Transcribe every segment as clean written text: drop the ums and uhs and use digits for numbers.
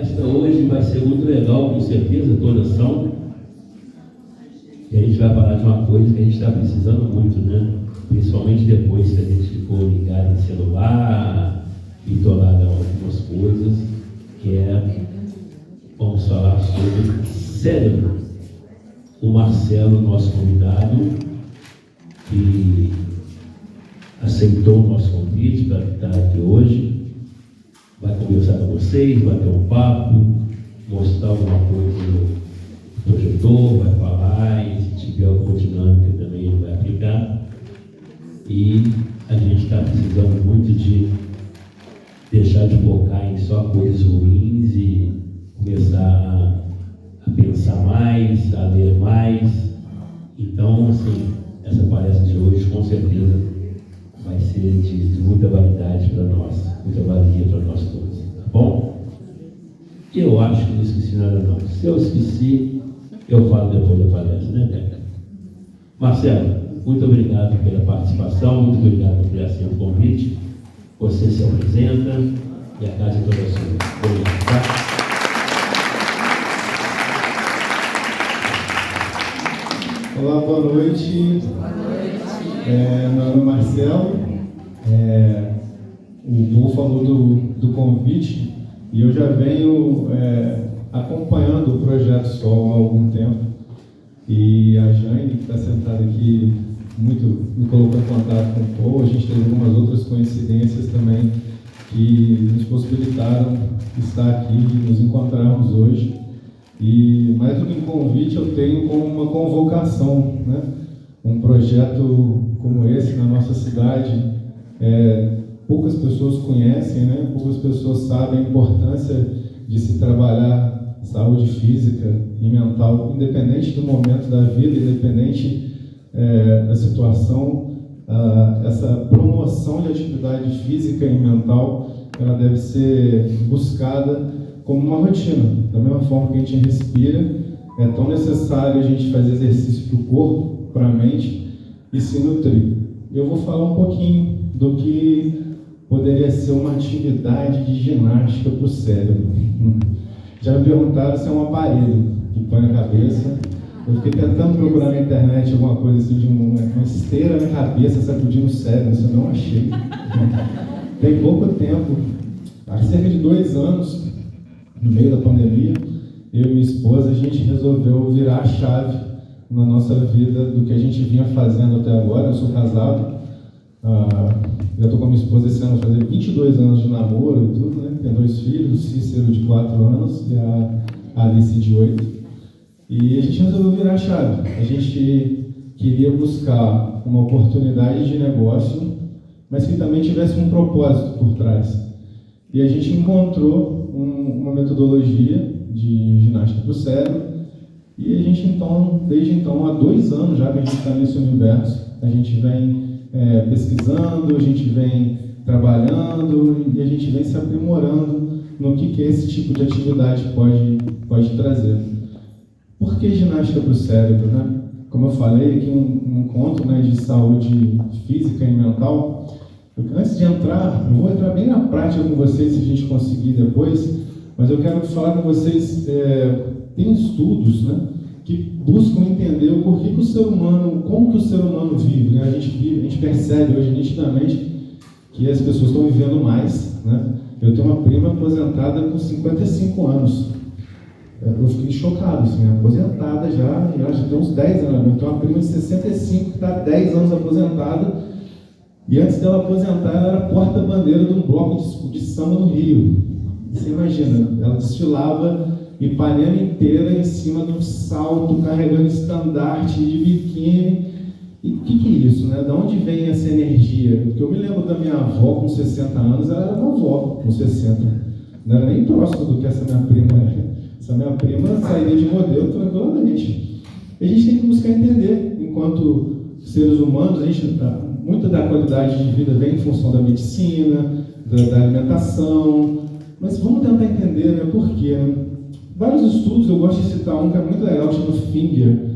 palestra hoje vai ser muito legal, com certeza, todas são. E a gente vai falar de uma coisa que a gente está precisando muito, né? Principalmente depois que a gente ficou ligado em celular, bitolado em algumas coisas, que é, vamos falar sobre cérebro. O Marcelo, nosso convidado, que aceitou o nosso convite para estar aqui hoje, vai conversar com vocês, vai ter um papo, mostrar alguma coisa no projetor, vai falar, e se tiver alguma dinâmica também ele vai aplicar. E a gente está precisando muito de deixar de focar em só coisas ruins e começar a pensar mais, a ler mais. Então, assim, essa palestra de hoje com certeza vai ser de muita validade para nós, muita valia para nós todos, tá bom? Eu acho que não esqueci nada não. Se eu esqueci, eu falo depois da palestra, né, Deca? Marcelo, muito obrigado pela participação, muito obrigado por ter aceito o convite. Você se apresenta e a casa é toda sua. Obrigado, tá? Olá, boa noite. Meu nome é Marcelo. O Bo falou do convite e eu já venho acompanhando o Projeto Sol há algum tempo. E a Jane, que está sentada aqui, me colocou em contato com o Paul. A gente teve algumas outras coincidências também que nos possibilitaram estar aqui e nos encontrarmos hoje. E mais do que um convite, eu tenho como uma convocação, né? Um projeto como esse na nossa cidade, poucas pessoas conhecem, né? Poucas pessoas sabem a importância de se trabalhar saúde física e mental, independente do momento da vida, independente da situação. Essa promoção de atividade física e mental, ela deve ser buscada como uma rotina. Da mesma forma que a gente respira, é tão necessário a gente fazer exercício para o corpo, para a mente e se nutrir. Eu vou falar um pouquinho do que poderia ser uma atividade de ginástica para o cérebro. Já me perguntaram se é um aparelho que põe na cabeça. Eu fiquei tentando procurar na internet alguma coisa assim, de uma esteira na cabeça sacudindo o cérebro, isso eu não achei. Tem pouco tempo, há cerca de 2 anos, no meio da pandemia, eu e minha esposa, a gente resolveu virar a chave na nossa vida do que a gente vinha fazendo até agora. Eu sou casado, já estou com a minha esposa esse ano, fazer 22 anos de namoro e tudo, né? Tenho 2 filhos, o Cícero de 4 anos e a Alice de 8. E a gente resolveu virar a chave. A gente queria buscar uma oportunidade de negócio, mas que também tivesse um propósito por trás. E a gente encontrou uma metodologia de ginástica para o cérebro, e a gente então, desde então, há 2 anos já que a gente está nesse universo, a gente vem pesquisando, a gente vem trabalhando e a gente vem se aprimorando no que esse tipo de atividade pode trazer. Por que ginástica para o cérebro, né? Como eu falei aqui, um encontro, né, de saúde física e mental. Antes de entrar, eu vou entrar bem na prática com vocês, se a gente conseguir depois, mas eu quero falar com vocês, tem estudos, né, que buscam entender o porquê que o ser humano, como que o ser humano vive, né? A gente percebe hoje nitidamente que as pessoas estão vivendo mais, né? Eu tenho uma prima aposentada com 55 anos. Eu fiquei chocado, assim, aposentada já tem uns 10 anos. Eu tenho uma prima de 65 que está há 10 anos aposentada. E antes dela aposentar, ela era porta-bandeira de um bloco de samba no Rio. Você imagina, ela desfilava Ipanema inteira em cima de um salto, carregando estandarte de biquíni. E o que é isso, né? De onde vem essa energia? Porque eu me lembro da minha avó com 60 anos, ela era uma avó com 60. Não era nem próximo do que essa minha prima era. Essa minha prima sairia de modelo tranquilamente. E a gente tem que buscar entender, enquanto seres humanos, muita da qualidade de vida vem em função da medicina, da alimentação, mas vamos tentar entender, né, por quê. Né? Vários estudos, eu gosto de citar um que é muito legal, chama Finger.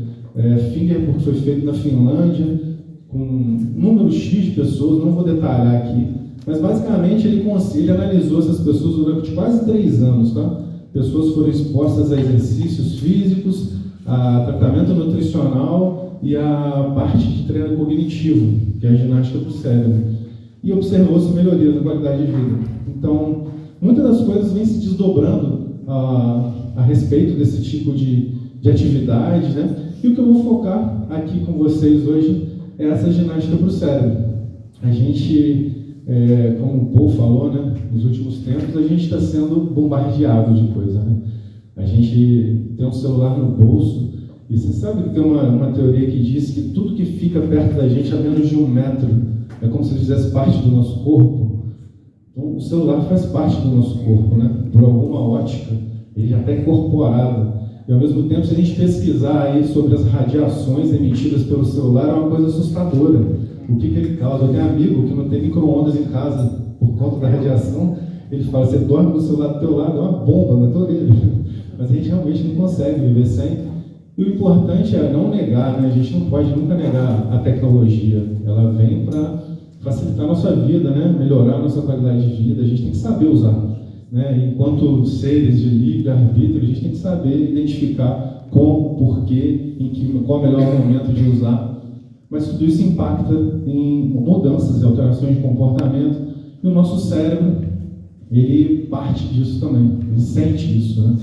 Finger porque foi feito na Finlândia, com um número X de pessoas, não vou detalhar aqui, mas basicamente ele analisou essas pessoas durante quase 3 anos, tá? pessoas foram expostas a exercícios físicos, a tratamento nutricional e a parte de treino cognitivo, que é a ginástica do cérebro. E observou-se melhorias na qualidade de vida. Então, muitas das coisas vêm se desdobrando a respeito desse tipo de atividade, né? E o que eu vou focar aqui com vocês hoje é essa ginástica para o cérebro. A gente, como o Paul falou, né, nos últimos tempos, a gente está sendo bombardeado de coisa, né? A gente tem um celular no bolso e você sabe que tem uma teoria que diz que tudo que fica perto da gente a menos de 1 metro é como se ele fizesse parte do nosso corpo. Então, o celular faz parte do nosso corpo, né? Por alguma ótica, ele já está incorporado. E ao mesmo tempo, se a gente pesquisar aí sobre as radiações emitidas pelo celular, é uma coisa assustadora. O que ele causa? Eu tenho um amigo que não tem micro-ondas em casa por conta da radiação. Ele fala, você dorme com o celular do teu lado, é uma bomba na tua orelha. Mas a gente realmente não consegue viver sem. E o importante é não negar, né? A gente não pode nunca negar a tecnologia. Ela vem para facilitar a nossa vida, né? Melhorar a nossa qualidade de vida. A gente tem que saber usar, né? Enquanto seres de livre-arbítrio, a gente tem que saber identificar como, porquê, qual é o melhor momento de usar. Mas tudo isso impacta em mudanças e alterações de comportamento. E o nosso cérebro, ele parte disso também. Ele sente isso, né?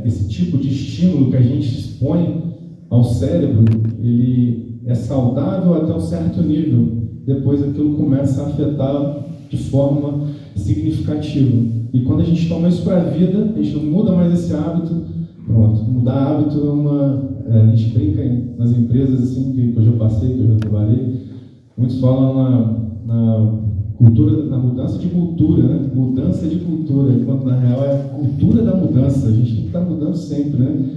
Esse tipo de estímulo que a gente expõe ao cérebro, ele é saudável até um certo nível. Depois aquilo começa a afetar de forma significativa. E quando a gente toma isso para a vida, a gente não muda mais esse hábito. Pronto, mudar hábito é a gente brinca nas empresas assim, que eu já passei, que eu já trabalhei. Muitos falam na cultura, na mudança de cultura, né? Mudança de cultura, enquanto na real é a cultura da mudança. A gente tem que estar mudando sempre, né?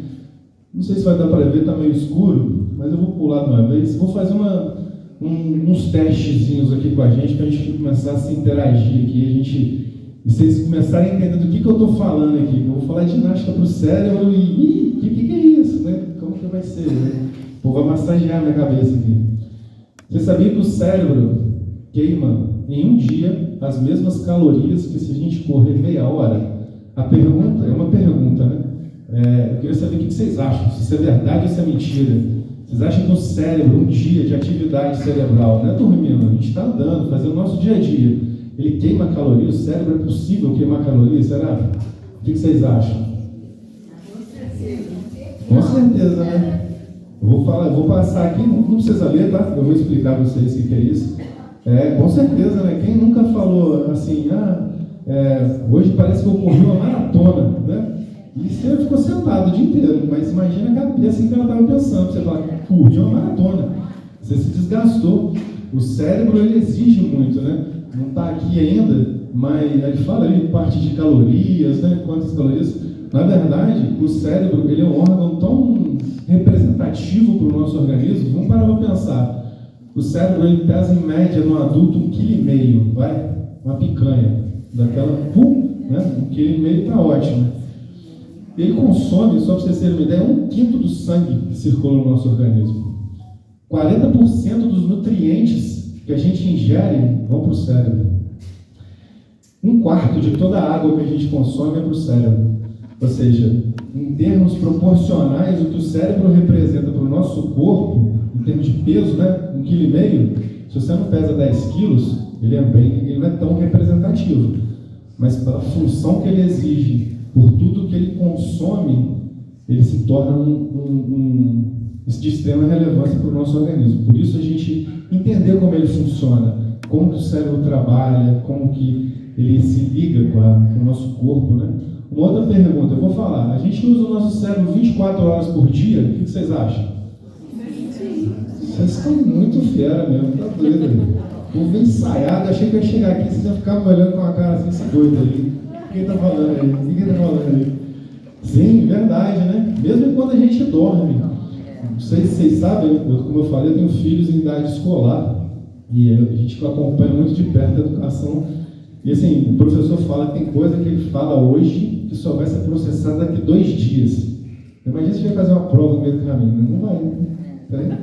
Não sei se vai dar para ver, está meio escuro, mas eu vou pular de uma vez. Vou fazer uns testezinhos aqui com a gente, para a gente começar a se interagir aqui. E vocês começarem a entender do que eu estou falando aqui. Eu vou falar de ginástica para o cérebro e o que é isso, né? Como que vai ser, né? Vou massagear minha cabeça aqui. Você sabia que o cérebro queima em um dia as mesmas calorias que se a gente correr meia hora? A pergunta é uma pergunta, né? Eu queria saber o que vocês acham, se isso é verdade ou se é mentira. Vocês acham que o cérebro, um dia de atividade cerebral, não é dormindo, a gente está andando, fazendo o nosso dia a dia, ele queima calorias? O cérebro é possível queimar calorias? Será? O que vocês acham? Com certeza, né? Eu vou passar aqui, não precisa ler, tá? Eu vou explicar para vocês o que é isso. Com certeza, né? Quem nunca falou assim, hoje parece que eu corri uma maratona, né? E você ficou sentado o dia inteiro, mas imagina a cabeça que ela estava pensando. Você fala, corri uma maratona, você se desgastou. O cérebro, ele exige muito, né? Não está aqui ainda, mas ele fala ali parte de calorias, né? Quantas calorias. Na verdade, o cérebro, ele é um órgão tão representativo para o nosso organismo. Vamos parar para pensar. O cérebro, ele pesa em média no adulto 1,5 kg, vai? Uma picanha. Daquela, né? 1,5 kg está ótimo. Ele consome, só para vocês terem uma ideia, 1/5 do sangue que circula no nosso organismo. 40% dos nutrientes que a gente ingere vão para o cérebro. 1/4 de toda a água que a gente consome é para o cérebro. Ou seja, em termos proporcionais, o que o cérebro representa para o nosso corpo, em termos de peso, né? 1,5 kg, se você não pesa 10 quilos, ele não é tão representativo. Mas pela função que ele exige, por tudo que ele consome, ele se torna de extrema relevância para o nosso organismo. Por isso a gente entender como ele funciona, como que o cérebro trabalha, como que ele se liga com o nosso corpo, né? Uma outra pergunta, eu vou falar. A gente usa o nosso cérebro 24 horas por dia? O que vocês acham? Vocês estão muito fera mesmo, tá doido. Vou ver ensaiado, achei que eu ia chegar aqui e vocês iam ficar me olhando com a cara assim, esse doido ali. Quem tá falando aí? Quem tá falando aí? Sim, verdade, né? Mesmo quando a gente dorme. Não sei se vocês sabem, como eu falei, eu tenho filhos em idade escolar e a gente acompanha muito de perto a educação. E assim, o professor fala que tem coisa que ele fala hoje que só vai ser processada daqui 2 dias. Imagina se você vai fazer uma prova no meio do caminho. Não vai, né?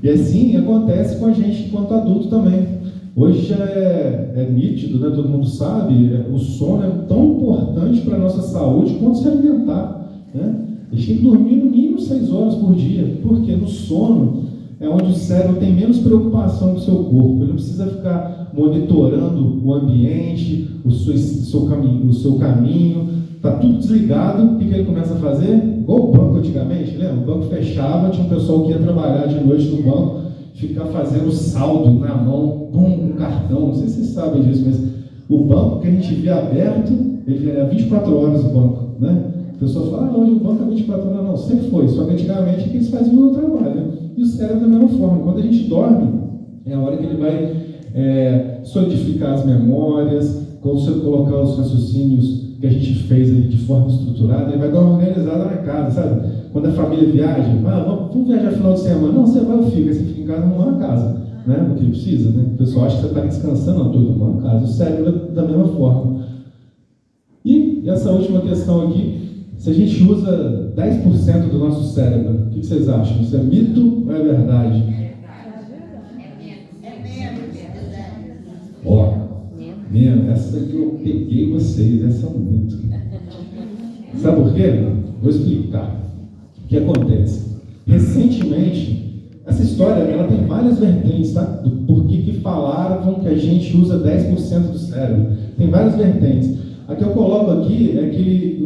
E assim acontece com a gente enquanto adulto também. Hoje já é nítido, né? Todo mundo sabe, o sono é tão importante para a nossa saúde saúde quanto se alimentar, né? A gente tem que dormir no mínimo 6 horas por dia, porque no sono é onde o cérebro tem menos preocupação com o seu corpo. Ele não precisa ficar monitorando o ambiente, o seu caminho. Está tudo desligado. O que ele começa a fazer? Igual o banco antigamente, lembra? O banco fechava, tinha um pessoal que ia trabalhar de noite no banco, ficar fazendo saldo na mão, com cartão. Não sei se vocês sabem disso, mas o banco que a gente via aberto, ele era 24 horas o banco, né? A pessoa fala, hoje o banco é 24 horas. Não, sempre foi. Só que antigamente eles faziam o trabalho, né? E o cérebro da mesma forma. Quando a gente dorme, é a hora que ele vai solidificar as memórias. Quando você colocar os raciocínios que a gente fez ali de forma estruturada, ele vai dar uma organizada na casa, sabe? Quando a família viaja, vamos viajar no final de semana. Não, você vai ou fica. Você fica em casa, arrumando a casa, né? Porque precisa, né? O pessoal acha que você está descansando, não, estou arrumando a casa. O cérebro é da mesma forma. E essa última questão aqui, se a gente usa 10% do nosso cérebro, o que vocês acham? Isso é mito ou é verdade? Ó, essa aqui eu peguei vocês, essa é um mito. Sabe por quê? Vou explicar. O que acontece? Recentemente, essa história ela tem várias vertentes, tá? Do porquê que falaram que a gente usa 10% do cérebro. Tem várias vertentes. A que eu coloco aqui é que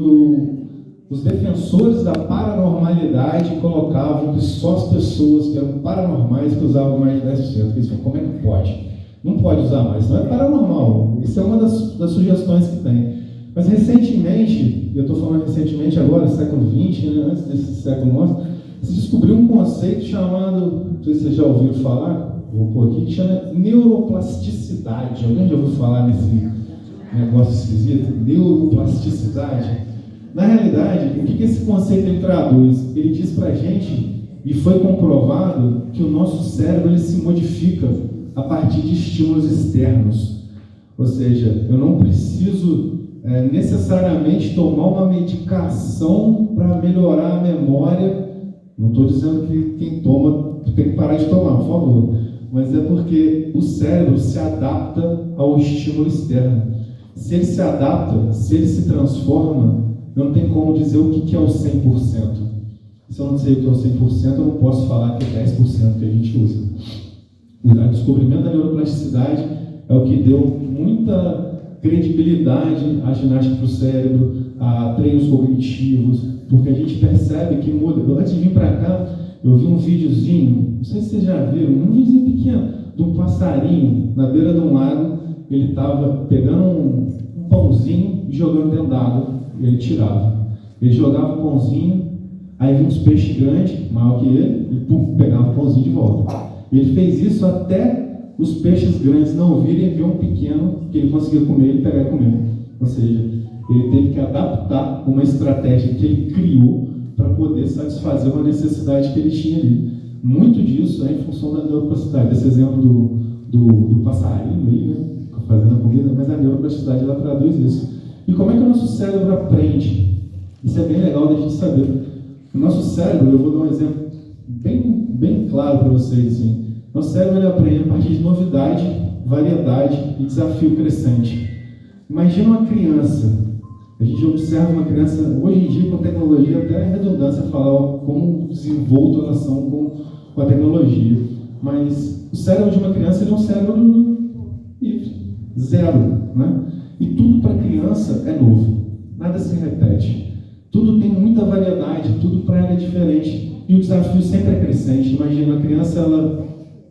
os defensores da paranormalidade colocavam que só as pessoas que eram paranormais que usavam mais de 10%. Eles falam, como é que pode? Não pode usar mais, não é paranormal. Isso é uma das sugestões que tem. Mas recentemente, eu estou falando recentemente agora, século XX, né, antes desse século nosso, se descobriu um conceito chamado, não sei se vocês já ouviram falar, vou pôr aqui, que chama neuroplasticidade. Alguém já ouviu falar nesse negócio esquisito? Neuroplasticidade. Na realidade, o que esse conceito ele traduz? Ele diz para a gente, e foi comprovado, que o nosso cérebro ele se modifica a partir de estímulos externos. Ou seja, eu não preciso necessariamente tomar uma medicação para melhorar a memória. Não estou dizendo que quem toma tem que parar de tomar, por favor. Mas é porque o cérebro se adapta ao estímulo externo. Se ele se adapta, se ele se transforma, eu não tenho como dizer o que é o 100%. Se eu não sei o que é o 100%, eu não posso falar que é 10% que a gente usa. O descobrimento da neuroplasticidade é o que deu muita credibilidade à ginástica para o cérebro, a treinos cognitivos, porque a gente percebe que muda. Antes de vir para cá, eu vi um videozinho, não sei se vocês já viram, um videozinho pequeno, de um passarinho na beira de um lago. Ele estava pegando um pãozinho e jogando dentro d'água. Ele tirava. Ele jogava o pãozinho, aí vinha uns peixes grandes, maior que ele, e pum, pegava o pãozinho de volta. Ele fez isso até os peixes grandes não virem e ver um pequeno que ele conseguia comer, ele pegar e comer. Ou seja, ele teve que adaptar uma estratégia que ele criou para poder satisfazer uma necessidade que ele tinha ali. Muito disso é em função da neuroplasticidade. Esse exemplo do passarinho aí, né, fazendo a comida, mas a neuroplasticidade ela traduz isso. E como é que o nosso cérebro aprende? Isso é bem legal da gente saber. O nosso cérebro, eu vou dar um exemplo bem claro para vocês, assim. Nosso cérebro ele aprende a partir de novidade, variedade e desafio crescente. Imagina uma criança. A gente observa uma criança, hoje em dia, com tecnologia, até é redundância falar como desenvolto elas são com a tecnologia. Mas o cérebro de uma criança ele é um cérebro livre, zero, né? E tudo para a criança é novo, nada se repete. Tudo tem muita variedade, tudo para ela é diferente. E o desafio sempre é crescente. Imagina, uma criança, ela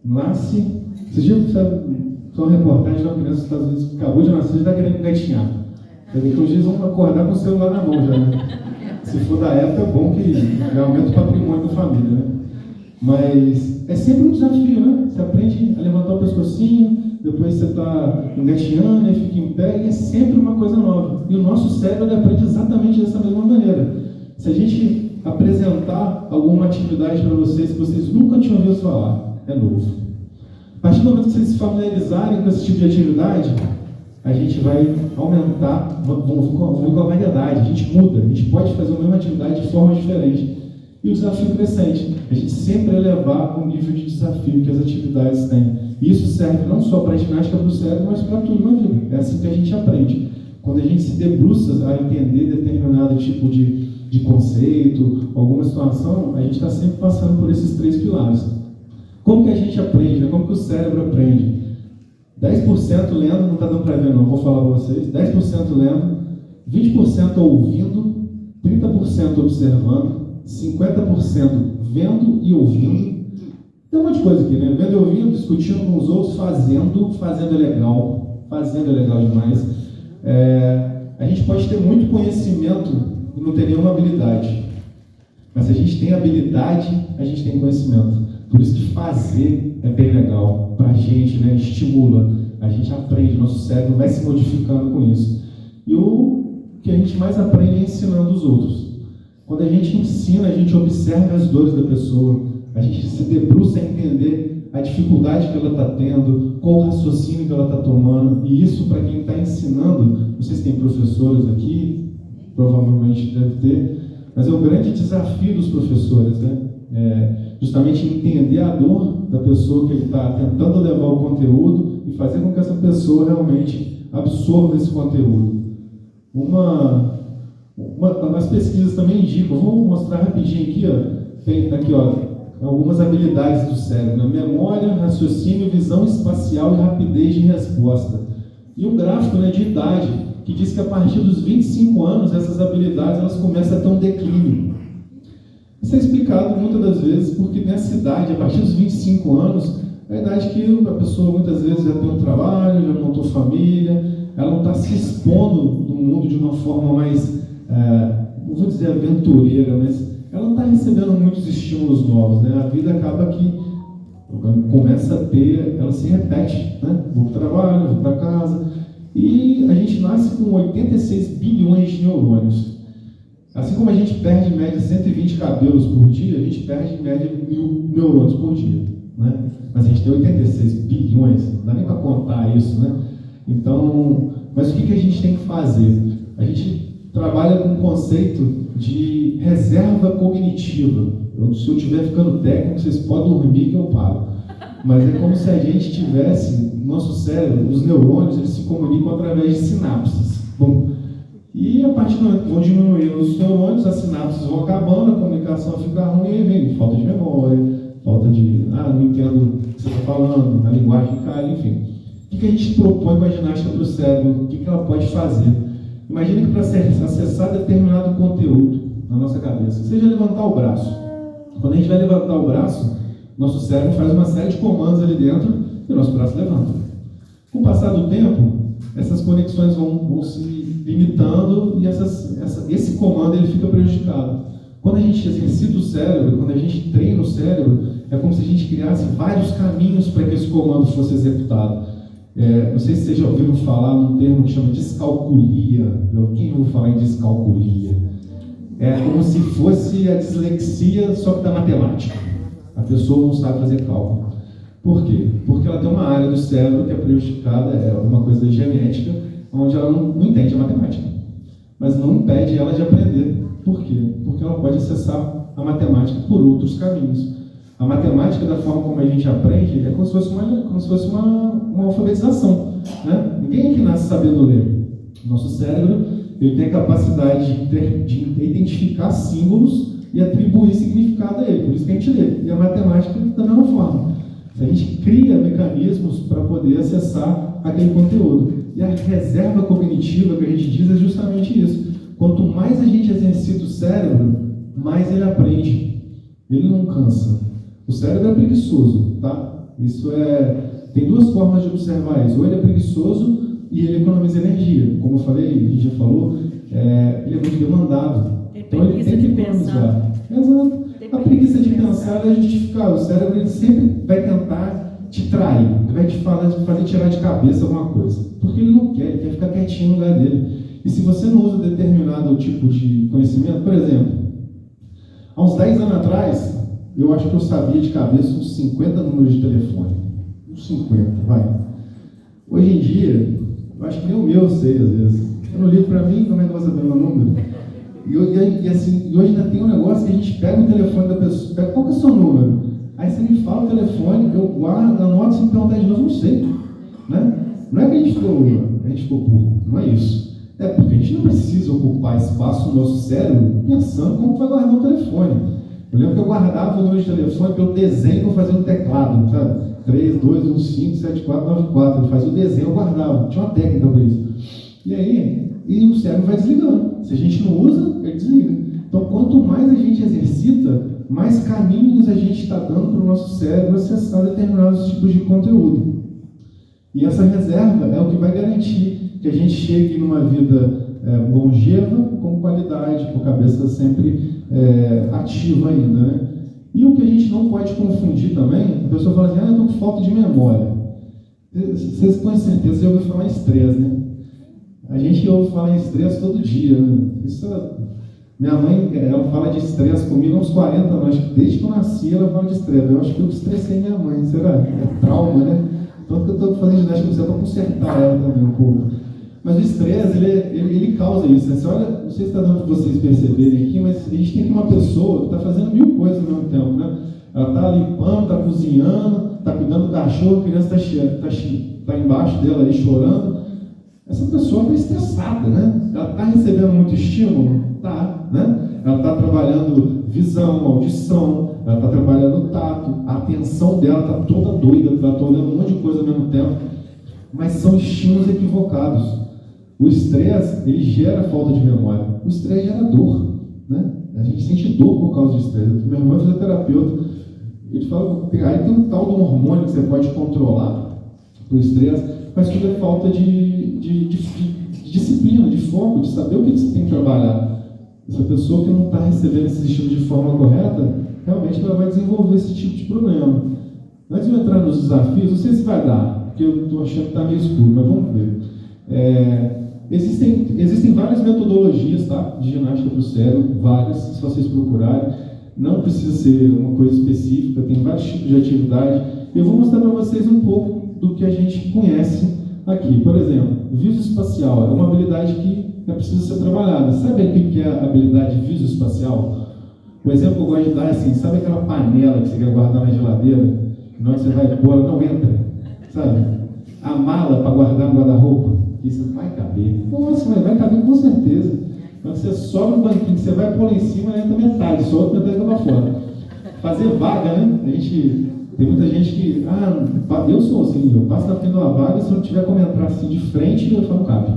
nasce... Vocês já são uma reportagem de uma criança dos Estados Unidos que acabou de nascer e está querendo engatinhar. Porque hoje eles vão acordar com o celular na mão já, né? Se for da época, é bom que aumenta o patrimônio da família, né? Mas é sempre um desafio, né? Você aprende a levantar o pescocinho, depois você está engatinhando, aí fica em pé, e é sempre uma coisa nova. E o nosso cérebro ele aprende exatamente dessa mesma maneira. Se a gente apresentar alguma atividade para vocês que vocês nunca tinham ouvido falar, é novo. A partir do momento que vocês se familiarizarem com esse tipo de atividade, a gente vai aumentar, vamos vir com a variedade, a gente muda, a gente pode fazer a mesma atividade de forma diferente. E o desafio crescente, a gente sempre elevar o nível de desafio que as atividades têm. E isso serve não só para a ginástica do cérebro, mas para tudo na vida. É assim que a gente aprende. quando a gente se debruça a entender determinado tipo de conceito, alguma situação, a gente está sempre passando por esses 3 pilares. Como que a gente aprende, né? Como que o cérebro aprende? 10% lendo, não está dando para ver não, vou falar para vocês. 10% lendo, 20% ouvindo, 30% observando, 50% vendo e ouvindo. Tem um monte de coisa aqui, né? Vendo e ouvindo, discutindo com os outros, fazendo é legal demais. A gente pode ter muito conhecimento e não ter nenhuma habilidade. Mas se a gente tem habilidade, a gente tem conhecimento. Por isso que fazer é bem legal para a gente, né? Estimula, a gente aprende, nosso cérebro vai se modificando com isso. E o que a gente mais aprende é ensinando os outros. Quando a gente ensina, a gente observa as dores da pessoa, a gente se debruça a entender a dificuldade que ela está tendo, qual o raciocínio que ela está tomando, e isso para quem está ensinando, não sei se tem professores aqui, provavelmente deve ter, mas é o grande desafio dos professores, né? Justamente entender a dor da pessoa que ele está tentando levar o conteúdo e fazer com que essa pessoa realmente absorva esse conteúdo. As pesquisas também indicam, vou mostrar rapidinho aqui, tem aqui, algumas habilidades do cérebro, né? Memória, raciocínio, visão espacial e rapidez de resposta. E um gráfico, né, de idade, que diz que a partir dos 25 anos, essas habilidades elas começam a ter um declínio. Isso é explicado muitas das vezes porque nessa idade, a partir dos 25 anos, é a idade que a pessoa muitas vezes já tem um trabalho, já montou família, ela não está se expondo no mundo de uma forma mais, não vou dizer aventureira, mas ela não está recebendo muitos estímulos novos, né? A vida acaba que começa a ter, ela se repete, né? Vou para o trabalho, vou para casa, e a gente nasce com 86 bilhões de neurônios. Assim como a gente perde em média 120 cabelos por dia, a gente perde em média 1000 neurônios por dia, né? Mas a gente tem 86 bilhões, não dá nem para contar isso, né? Então, mas o que a gente tem que fazer? A gente trabalha com o conceito de reserva cognitiva. Se eu estiver ficando técnico, vocês podem dormir que eu paro. Mas é como se a gente tivesse, nosso cérebro, os neurônios, eles se comunicam através de sinapses. Bom, e a partir do momento que vão diminuindo os neurônios, as sinapses vão acabando, a comunicação fica ruim, e aí vem falta de memória, falta de, não entendo o que você está falando, a linguagem cai, enfim. O que a gente propõe com a ginástica para o cérebro? O que ela pode fazer? Imagina que para acessar determinado conteúdo na nossa cabeça, seja levantar o braço. Quando a gente vai levantar o braço, nosso cérebro faz uma série de comandos ali dentro e o nosso braço levanta. Com o passar do tempo, essas conexões vão se limitando e esse comando ele fica prejudicado. Quando a gente exercita o cérebro, quando a gente treina o cérebro, é como se a gente criasse vários caminhos para que esse comando fosse executado. Não sei se vocês já ouviram falar num termo que chama descalculia. Quem ouviu falar em descalculia? É como se fosse a dislexia, só que da matemática. A pessoa não sabe fazer cálculo. Por quê? Porque ela tem uma área do cérebro que é prejudicada, é uma coisa genética, onde ela não entende a matemática. Mas não impede ela de aprender. Por quê? Porque ela pode acessar a matemática por outros caminhos. A matemática, da forma como a gente aprende, é como se fosse uma alfabetização, né? Ninguém aqui nasce sabendo ler. Nosso cérebro ele tem a capacidade de identificar símbolos e atribuir significado a ele. Por isso que a gente lê. E a matemática da mesma forma. A gente cria mecanismos para poder acessar aquele conteúdo. E a reserva cognitiva que a gente diz é justamente isso. Quanto mais a gente exercita o cérebro, mais ele aprende. Ele não cansa. O cérebro é preguiçoso, tá? Tem duas formas de observar isso. Ou ele é preguiçoso e ele economiza energia. Como eu falei, a gente já falou, ele é muito demandado. Então ele tem que economizar. Exato. A preguiça de pensar é justificada. O cérebro ele sempre vai tentar te trair, vai te fazer tirar de cabeça alguma coisa. Porque ele não quer, ele quer ficar quietinho no lugar dele. E se você não usa determinado tipo de conhecimento, por exemplo, há uns 10 anos atrás, eu acho que eu sabia de cabeça uns 50 números de telefone. Uns 50, vai. Hoje em dia, eu acho que nem o meu eu sei, às vezes. Eu não ligo pra mim, como é que eu vou saber meu número? E hoje ainda tem um negócio que a gente pega o telefone da pessoa, pega qual que é o seu número? Aí você me fala o telefone, eu guardo, anoto, se me perguntar de novo, eu não sei. Né? Não é que a gente ficou burro, não é isso. Porque a gente não precisa ocupar espaço no nosso cérebro pensando como vai guardar um telefone. Eu lembro que eu guardava o número de telefone pelo desenho que eu fazia no teclado, sabe? 3, 2, 1, 5, 7, 4, 9, 4. Eu fazia o desenho, eu guardava. Tinha uma técnica para isso. E aí, o cérebro vai desligando. Se a gente não usa, ele desliga. Então, quanto mais a gente exercita, mais caminhos a gente está dando para o nosso cérebro acessar determinados tipos de conteúdo. E essa reserva é o que vai garantir que a gente chegue numa vida longeva, com qualidade, com a cabeça sempre ativa ainda, né? E o que a gente não pode confundir também, a pessoa fala assim, eu estou com falta de memória. Vocês com certeza já ouviram falar em estresse, né? A gente ouve falar em estresse todo dia, né? Minha mãe, ela fala de estresse comigo há uns 40 anos, desde que eu nasci ela fala de estresse. Eu acho que eu estressei minha mãe, será? É trauma, né? Tanto que eu estou fazendo ginástica com você para consertar ela também um pouco. Mas o estresse, ele causa isso. Né? Você olha, não sei se está dando para vocês perceberem aqui, mas a gente tem aqui uma pessoa que está fazendo 1000 coisas ao mesmo tempo, né? Ela está limpando, está cozinhando, está cuidando do cachorro, a criança está embaixo dela ali chorando. Essa pessoa está estressada, né? Ela está recebendo muito estímulo? Tá, né? Ela está trabalhando visão, audição, ela está trabalhando tato, a atenção dela está toda doida, ela está olhando um monte de coisa ao mesmo tempo, mas são estímulos equivocados. O estresse, ele gera falta de memória. O estresse gera dor, né? A gente sente dor por causa do estresse. Meu irmão é fisioterapeuta, ele fala que aí tem um tal de um hormônio que você pode controlar para o estresse, mas tudo é falta de disciplina, de foco, de saber o que você tem que trabalhar. Essa pessoa que não está recebendo esses estímulos de forma correta, realmente ela vai desenvolver esse tipo de problema. Antes de eu entrar nos desafios, não sei se vai dar, porque eu estou achando que está meio escuro, mas vamos ver. Existem várias metodologias, tá, de ginástica para o cérebro, várias, se vocês procurarem. Não precisa ser uma coisa específica, tem vários tipos de atividade. Eu vou mostrar para vocês um pouco do que a gente conhece aqui. Por exemplo, visoespacial é uma habilidade que precisa ser trabalhada. Sabe o que é a habilidade visoespacial? O exemplo que eu gosto de dar é assim, sabe aquela panela que você quer guardar na geladeira? Na hora que você vai pôr, ela não entra. Sabe? A mala para guardar no guarda-roupa, que isso vai caber. Nossa, vai caber com certeza. Quando você sobe no banquinho, você vai pôr lá em cima, entra metade, só outra metade vai fora. Fazer vaga, né? Tem muita gente que, eu sou assim, eu passo na frente de uma vaga, se eu não tiver como entrar assim de frente, eu falo, não cabe.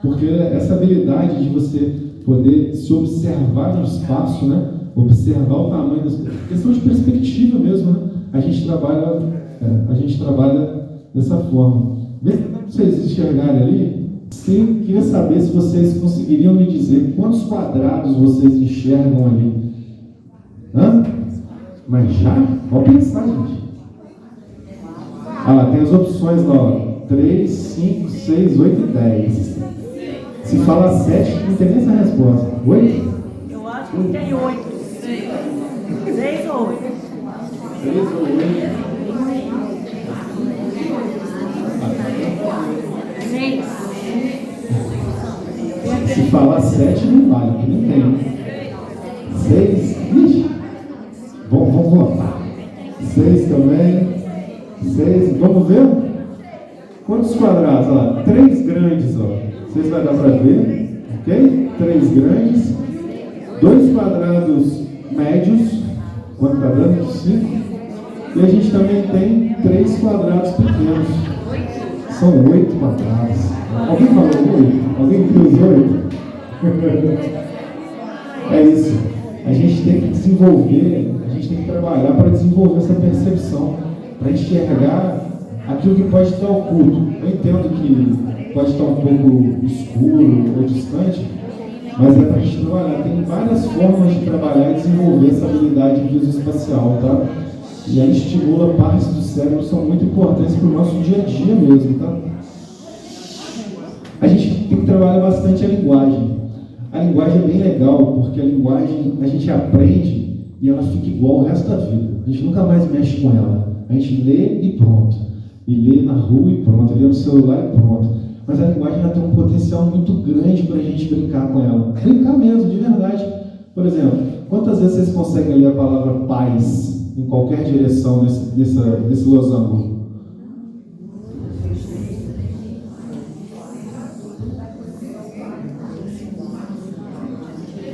Porque essa habilidade de você poder se observar no espaço, né? Observar o tamanho das coisas, questão de perspectiva mesmo, né? A gente trabalha dessa forma. Vê se vocês enxergarem ali. Sim, queria saber se vocês conseguiriam me dizer quantos quadrados vocês enxergam ali. Mas já? Pode pensar, gente. Tem as opções lá, ó. 3, 5, 6, 8 e 10. Se falar 7, não tem nem essa resposta. 8? Eu acho que tem 8. 6 ou 8? 3 ou 8? 6. Se falar 7, não vale, porque não tem. 6? Ixi. Vamos votar. 6 também. 6. Vamos ver? Quantos quadrados? 3 grandes, ó. Vocês vai dar para ver, ok? 3 grandes, 2 quadrados médios, quanto está dando? 5. E a gente também tem 3 quadrados pequenos. São 8 quadrados. Alguém falou 8? Alguém viu os 8? É isso. A gente tem que desenvolver, a gente tem que trabalhar para desenvolver essa percepção, para enxergar aquilo que pode estar oculto. Eu entendo que pode estar um pouco escuro ou distante, mas é para a gente trabalhar. Tem várias formas de trabalhar e desenvolver essa habilidade visoespacial, tá? E ela estimula partes do cérebro que são muito importantes para o nosso dia a dia mesmo, tá? A gente tem que trabalhar bastante a linguagem. A linguagem é bem legal, porque a linguagem a gente aprende e ela fica igual o resto da vida. A gente nunca mais mexe com ela. A gente lê e pronto. E lê na rua e pronto. Lê no celular e pronto. Mas a linguagem ela tem um potencial muito grande para a gente brincar com ela. Brincar mesmo, de verdade. Por exemplo, quantas vezes vocês conseguem ler a palavra paz em qualquer direção nesse losango?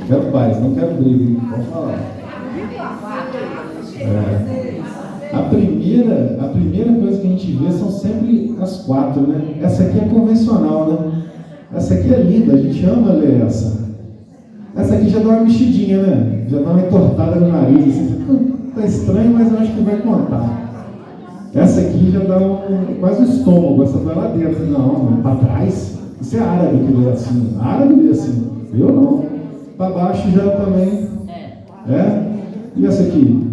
Quero paz, não quero briga, hein? Pode falar. A primeira coisa que a gente vê são sempre as 4, né? Essa aqui é convencional, né? Essa aqui é linda, a gente ama ler essa. Essa aqui já dá uma mexidinha, né? Já dá uma entortada no nariz, assim. Tá estranho, mas eu acho que vai contar. Essa aqui já dá quase um estômago, essa vai lá dentro. Não, para trás. Isso é árabe que lê assim. Árabe lê assim. Eu não. Para baixo já também. É? E essa aqui?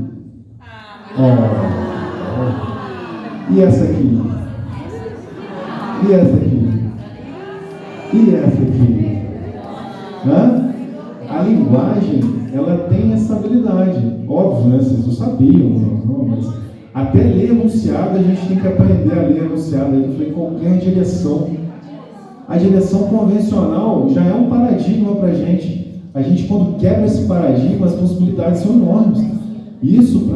E essa aqui? E essa aqui? E essa aqui? Hã? A linguagem, ela tem essa habilidade. Óbvio, né? Vocês não sabiam, não, mas até ler enunciado, a gente tem que aprender a ler enunciado. Ele foi em qualquer direção. A direção convencional já é um paradigma para a gente. A gente, quando quebra esse paradigma, as possibilidades são enormes. Isso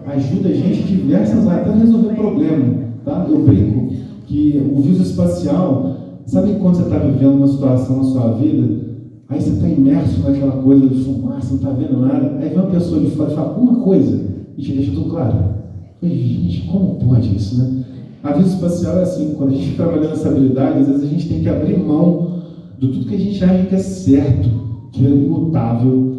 ajuda a gente em diversas áreas, até resolver problema. Tá? Eu brinco que o viso espacial, sabe quando você está vivendo uma situação na sua vida, aí você está imerso naquela coisa de fumaça, não está vendo nada, aí vem uma pessoa de fora e fala uma coisa e te deixa tudo claro. Gente, como pode isso, né? A vida espacial é assim, quando a gente trabalha nessa habilidade, às vezes a gente tem que abrir mão de tudo que a gente acha que é certo, que é imutável,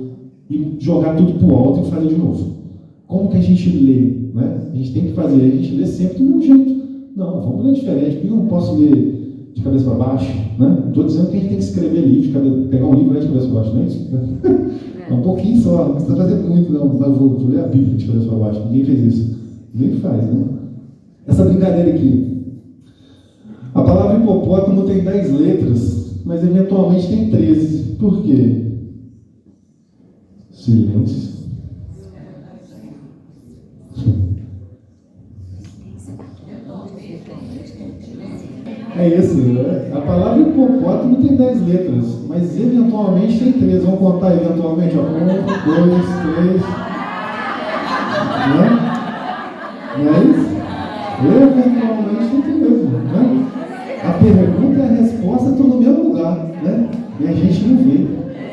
e jogar tudo para o alto e fazer de novo. Como que a gente lê? Né? A gente tem que fazer, a gente lê sempre do mesmo jeito. Não, vamos ler diferente, porque eu não posso ler de cabeça para baixo. Né? Estou dizendo que a gente tem que escrever livro, pegar um livro e ler de cabeça para baixo, não é isso? É um pouquinho só, não precisa fazer muito, não. Vou ler a Bíblia de cabeça para baixo, ninguém fez isso. Ninguém faz, né? Essa brincadeira aqui. A palavra hipopótamo tem 10 letras, mas eventualmente tem 13. Por quê? Silêncio. É isso, né? A palavra hipopótamo tem 10 letras, mas eventualmente tem 13. Vamos contar eventualmente, ó. 1, 2, 3. Né? Não é isso? Eventualmente tem 13, né? A pergunta e a resposta estão no mesmo lugar, né? E a gente não vê.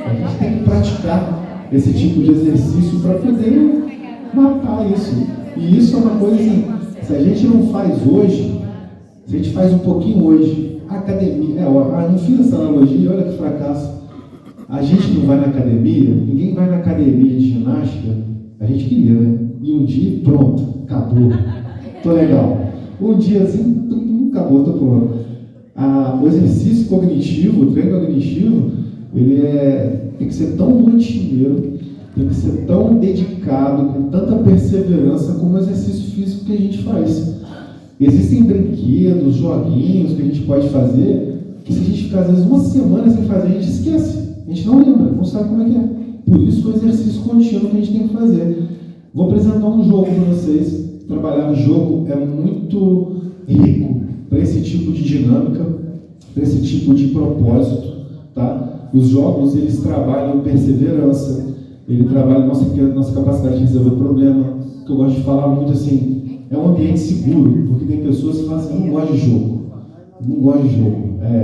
A gente tem que praticar esse tipo de exercício para poder matar isso. E isso é uma coisa assim, se a gente não faz hoje, se a gente faz um pouquinho hoje, a academia, não fiz essa analogia, olha que fracasso. A gente não vai na academia, ninguém vai na academia de ginástica, a gente queria, né? E um dia, pronto, acabou. Tô legal. Um diazinho, acabou, tô pronto. O exercício cognitivo, o treino cognitivo, ele tem que ser tão rotineiro, tem que ser tão dedicado, com tanta perseverança como o exercício físico que a gente faz. Existem brinquedos, joguinhos que a gente pode fazer, que se a gente ficar às vezes uma semana sem fazer, a gente esquece. A gente não lembra, não sabe como é que é. Por isso o exercício contínuo que a gente tem que fazer. Vou apresentar um jogo para vocês. Trabalhar no jogo é muito rico para esse tipo de dinâmica, para esse tipo de propósito. Tá? Os jogos, eles trabalham perseverança, ele trabalha nossa capacidade de resolver o problema, que eu gosto de falar muito assim, é um ambiente seguro, porque tem pessoas que falam assim, eu não gosto de jogo, não gosto de jogo.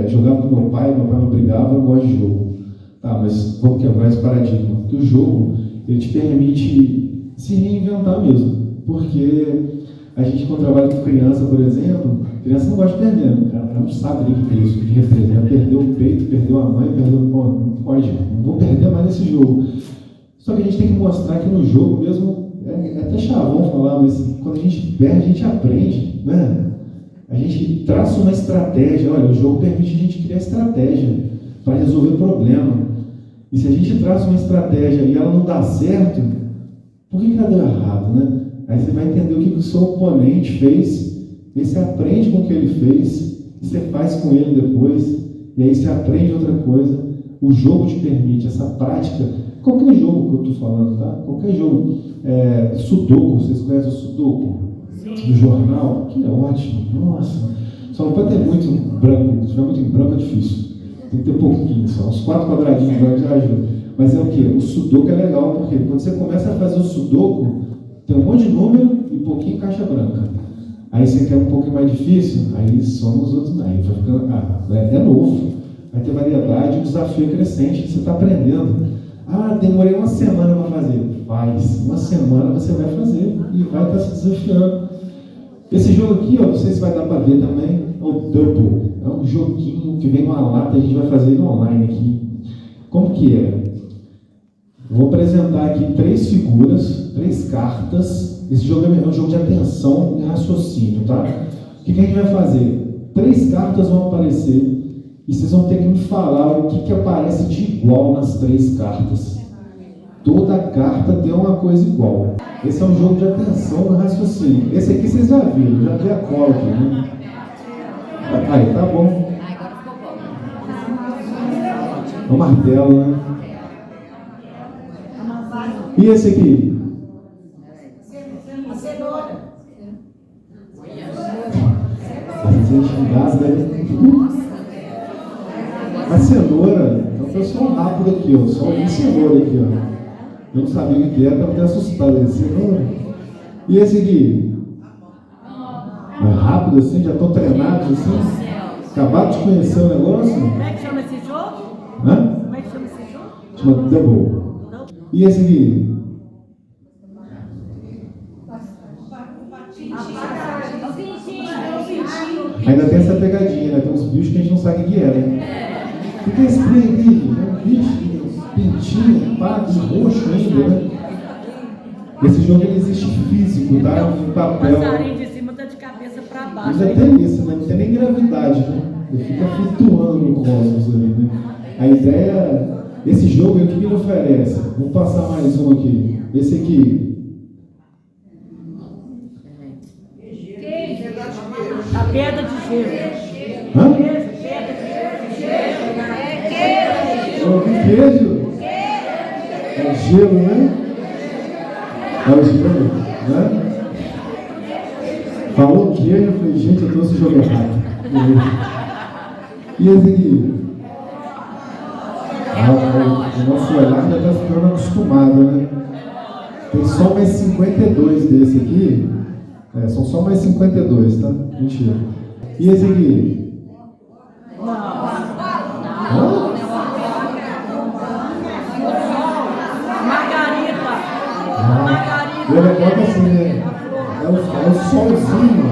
Jogava com meu pai me obrigava, eu gosto de jogo. Tá, mas vamos quebrar esse paradigma, porque o jogo, ele te permite se reinventar mesmo, porque a gente quando trabalha com criança, por exemplo, criança não gosta de perder, ela não sabe o que é isso, o que representa, perdeu o peito, perdeu a mãe, não pode, não vou perder mais nesse jogo. Só que a gente tem que mostrar que no jogo mesmo, é até chavão falar, mas quando a gente perde, a gente aprende, né? A gente traça uma estratégia. Olha, o jogo permite a gente criar estratégia para resolver problema. E se a gente traça uma estratégia e ela não dá certo, por que ela deu errado, né? Aí você vai entender o que o seu oponente fez, e você aprende com o que ele fez, e você faz com ele depois, e aí você aprende outra coisa. O jogo te permite essa prática. Qualquer jogo que eu estou falando, tá? Qualquer jogo. Sudoku, vocês conhecem o Sudoku? Sim. Do jornal? Que é ótimo, nossa. Só não pode ter muito branco, se tiver muito em branco é difícil. Tem que ter pouquinho, só uns 4 quadradinhos brancos já ajuda. Mas é o quê? O Sudoku é legal, porque quando você começa a fazer o Sudoku, tem um monte de número e pouquinho caixa branca. Aí você quer um pouquinho mais difícil, aí soma os outros, aí vai ficando, é novo. Vai ter variedade, o desafio é crescente, você está aprendendo. Ah, demorei uma semana para fazer. Faz. Uma semana você vai fazer e vai estar se desafiando. Esse jogo aqui, ó, não sei se vai dar para ver também, é o Double. É um joguinho que vem numa lata, a gente vai fazer ele online aqui. Como que é? Vou apresentar aqui 3 figuras, 3 cartas. Esse jogo é um jogo de atenção e raciocínio, tá? O que a gente vai fazer? 3 cartas vão aparecer e vocês vão ter que me falar o que aparece de igual nas 3 cartas. Toda carta tem uma coisa igual. Esse é um jogo de atenção e raciocínio. Esse aqui vocês já viram, já vi a cola aqui, né? Aí, tá bom. É o martelo, né? E esse aqui? A cenoura. A gente engasga, né? A cenoura, eu tô só um rápido aqui, ó. Só um cenoura aqui, ó. Eu não sabia o que era, estava até assustado. Aí, cenoura. E esse aqui? É rápido assim, já estou treinado assim. Acabaram de conhecer o negócio? Como é que chama esse jogo? Hã? Como é que chama esse jogo? Chama Double. E esse aqui? Ainda tem essa pegadinha, né? Tem uns bichos que a gente não sabe o que é, né? O que é esse trem aqui? É um bicho, pintinho, pato, roxo ainda, né? Esse jogo ele existe físico, tá? Em O papel. passarinho de cima tá de cabeça para baixo. Ainda tem isso, né? Não tem nem gravidade, né? Ele fica flutuando no cosmos ali, né? A ideia, esse jogo aqui que ele oferece. Vou passar mais um aqui. Esse aqui. A pedra de gelo. Hã? Pedra de gelo. É um queijo? É gelo, né? É o gelo, né? Falou queijo, eu falei, gente, eu trouxe o jogo errado. E esse aqui? O nosso olhar já está ficando acostumado, né? Tem só mais 52 desse aqui. São só mais 52, tá? Mentira. E esse aqui? Hã? Margarida. Ele bota assim, né? É o solzinho,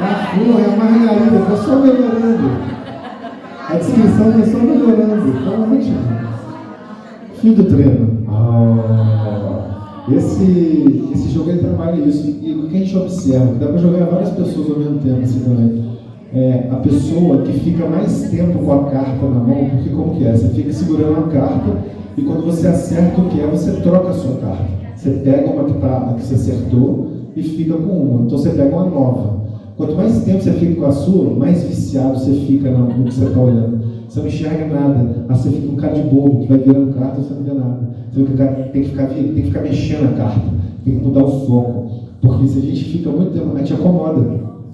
a flor, é a margarida, está só melhorando. A descrição está só melhorando. Então, ótimo. Fim do treino. Esse jogo ele trabalha isso. E o que a gente observa, dá para jogar várias pessoas ao mesmo tempo assim também. A pessoa que fica mais tempo com a carta na mão, porque como que é? Você fica segurando a carta e quando você acerta o que é, você troca a sua carta. Você pega uma a que você acertou e fica com uma. Então você pega uma nova. Quanto mais tempo você fica com a sua, mais viciado você fica no que você está olhando. Você não enxerga nada. Aí você fica um cara de bobo que vai virando carta e você não vê nada. Você tem que ficar mexendo a carta. Tem que mudar o foco. Porque se a gente fica muito tempo, a gente acomoda.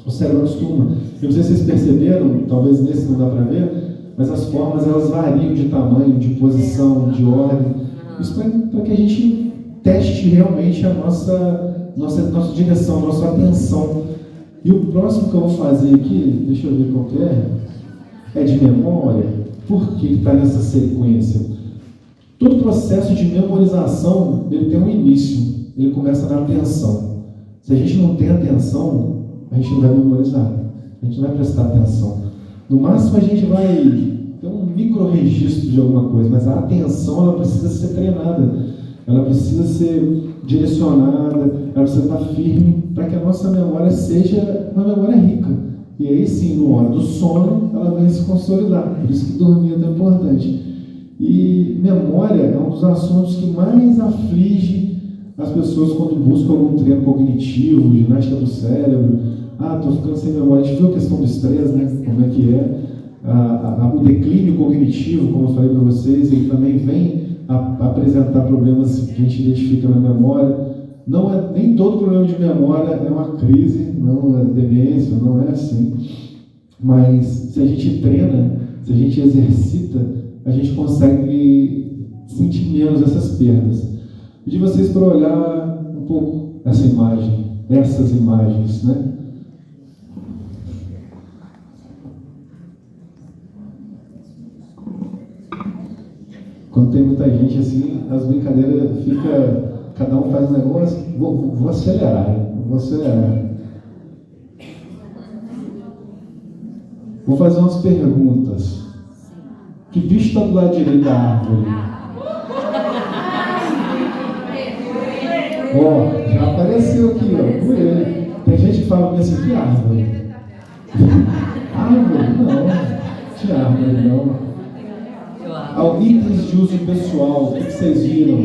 O cérebro acostuma. Eu não sei se vocês perceberam, talvez nesse não dá para ver, mas as formas elas variam de tamanho, de posição, de ordem. Isso para que a gente teste realmente a nossa direção, nossa atenção. E o próximo que eu vou fazer aqui, deixa eu ver qual que é de memória. Por que está nessa sequência? Todo processo de memorização ele tem um início, ele começa na atenção. Se a gente não tem atenção, a gente não vai memorizar, a gente não vai prestar atenção. No máximo a gente vai ter um micro-registro de alguma coisa, mas a atenção ela precisa ser treinada, ela precisa ser direcionada, ela precisa estar firme para que a nossa memória seja uma memória rica. E aí sim, no hora do sono, ela vem se consolidar. Por isso que dormir é tão importante. E memória é um dos assuntos que mais aflige as pessoas quando buscam algum treino cognitivo, ginástica do cérebro. Estou ficando sem memória. A gente viu a questão do estresse, né? Como é que é. O declínio cognitivo, como eu falei para vocês, ele também vem apresentar problemas que a gente identifica na memória. Nem todo problema de memória é uma crise, não é demência, não é assim. Mas se a gente treina, se a gente exercita, a gente consegue sentir menos essas perdas. Pedi vocês para olhar um pouco essa imagem, essas imagens, né? Quando tem muita gente assim, as brincadeiras fica, cada um faz um negócio, vou acelerar. Vou fazer umas perguntas. Que bicho está do lado direito da árvore? Ó, já apareceu aqui, ó, por ele. Tem gente que fala assim, que árvore? Árvore? Não. Que árvore, não. Ao itens de uso pessoal, o que vocês viram?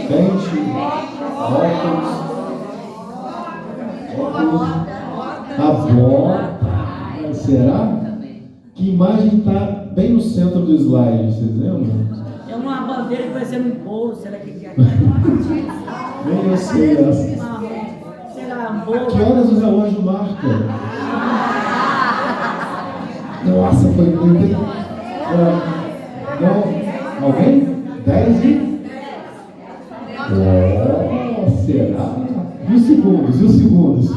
Dente, óculos, a bota. Será? Que imagem está bem no centro do slide, vocês lembram? É uma bandeira que vai ser um bolo, será que é? Nem eu sei essa. Será um bolo? Que horas o relógio marca? Nossa, foi muito. Não, alguém? 10 e? Será? E os segundos?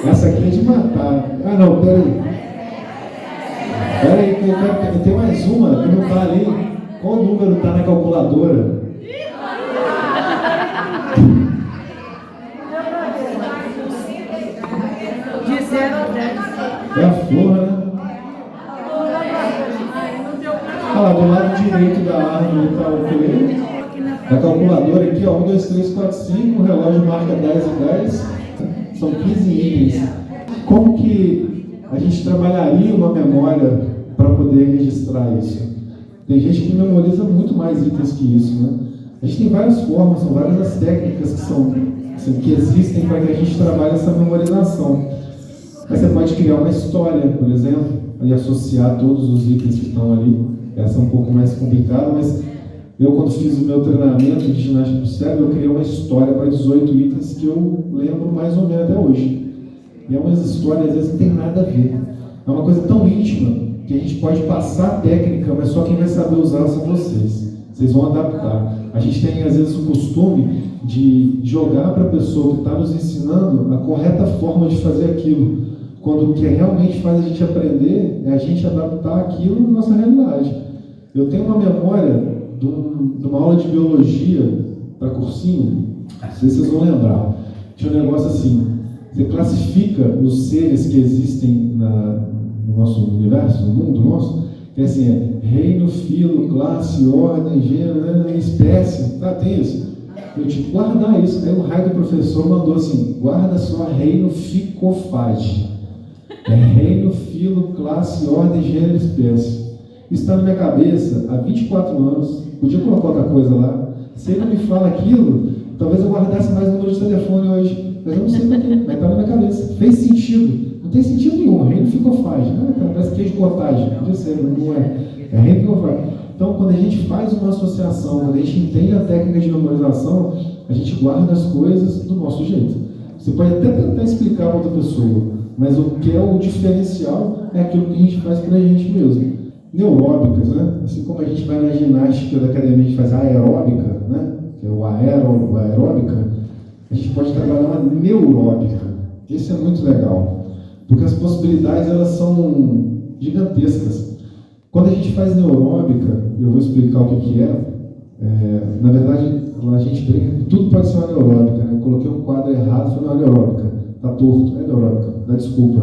Essa aqui é de matar. Ah, não, peraí, tem mais uma que não está ali. Qual número está na calculadora? De 0 a 10. É a flor, né? Olha lá, do lado direito da árvore está o coelho. A calculadora aqui, ó, 1, 2, 3, 4, 5, o relógio marca 10 e 10. São 15 itens. Como que a gente trabalharia uma memória para poder registrar isso? Tem gente que memoriza muito mais itens que isso, né? A gente tem várias formas, são várias as técnicas que existem para que a gente trabalhe essa memorização. Mas você pode criar uma história, por exemplo, e associar todos os itens que estão ali. Essa é um pouco mais complicada, mas eu, quando fiz o meu treinamento de ginástica do cérebro, eu criei uma história para 18 itens que eu lembro mais ou menos até hoje. E é umas histórias, às vezes, não tem nada a ver. É uma coisa tão íntima que a gente pode passar a técnica, mas só quem vai saber usar são vocês. Vocês vão adaptar. A gente tem, às vezes, o costume de jogar para a pessoa que está nos ensinando a correta forma de fazer aquilo. Quando o que realmente faz a gente aprender é a gente adaptar aquilo na nossa realidade. Eu tenho uma memória de uma aula de biologia para cursinho, não sei se vocês vão lembrar. Tinha um negócio assim, você classifica os seres que existem no nosso universo, no mundo nosso, que é assim, reino, filo, classe, ordem, gênero, espécie, tá, tem isso. Eu tinha que guardar isso. Aí o raio do professor mandou assim, guarda só reino, ficofage. É reino, filo, classe, ordem, gênero, espécie. Isso está na minha cabeça há 24 anos. Podia colocar outra coisa lá. Se ele não me fala aquilo, talvez eu guardasse mais um número de telefone hoje. Mas eu não sei porquê, mas está na minha cabeça. Fez sentido. Não tem sentido nenhum. Reino, ficofage. Parece queijo cottage. Podia ser, não é. É reino, ficofage. Então, quando a gente faz uma associação, quando a gente entende a técnica de memorização, a gente guarda as coisas do nosso jeito. Você pode até tentar explicar para outra pessoa, mas o que é o diferencial é aquilo que a gente faz para a gente mesmo. Neuróbicas, né? Assim como a gente vai na ginástica da academia, a gente faz a aeróbica, né? Que é o aeróbica, a gente pode trabalhar uma neuróbica. Isso é muito legal, porque as possibilidades elas são gigantescas. Quando a gente faz neuróbica, eu vou explicar o que é. Na verdade, a gente brinca que tudo pode ser uma neuróbica, né? Eu coloquei um quadro errado, foi uma neuróbica. Está torto, é neuróbica, dá desculpa.